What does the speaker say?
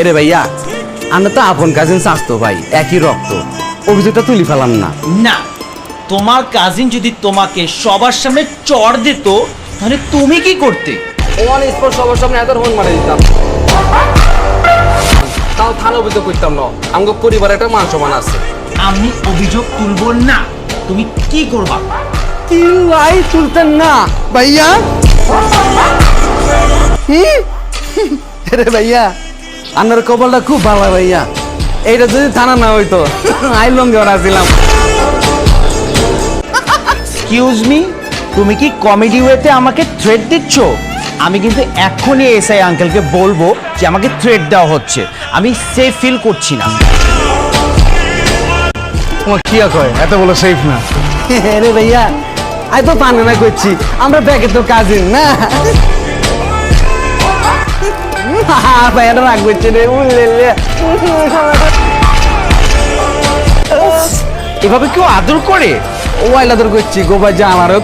এরে ভাইয়া আমরা তো আপন কাজিন স্বাস্থ্য ভাই, একই রক্ত, অভিযোগটা তুলি ফেলাম না। না, তোমার কাজিন যদি তোমাকে সবার সামনে চড় দিত তাহলে তুমি কি করতে? ওয়ান স্পট সবার সামনে এত ফোন মারা দিতাম, তাও থানা অভিযোগ করতাম না। আমাকে পরিবারে একটা মান সম্মান আছে। আমি অভিযোগ তুলবো না, তুমি কি করবা? লাই তুলতেন না ভাইয়া? আরে ভাইয়া আপনার কপালটা খুব ভালো ভাইয়া, এইটা যদি থানা না হইতো আইলম জ্বর আসছিলাম। এক্সকিউজ মি, তুমি কি কমেডি ওয়েতে আমাকে থ্রেট দিচ্ছ? আমি কিন্তু এখনই এসআই আঙ্কেলকে বলবো যে আমাকে থ্রেট দেওয়া হচ্ছে, আমি সেফ ফিল করছি না। তোমার কি কয় এত বলে সেফ না? আরে ভাইয়া আই তো পানি না করছি, আমরা ব্যাগে তো কাজিন না। ভাইয়াটা রাগ করছে রে, এভাবে কেউ আদর করে? ও আইলাদর করছি গোবাই যা আমারও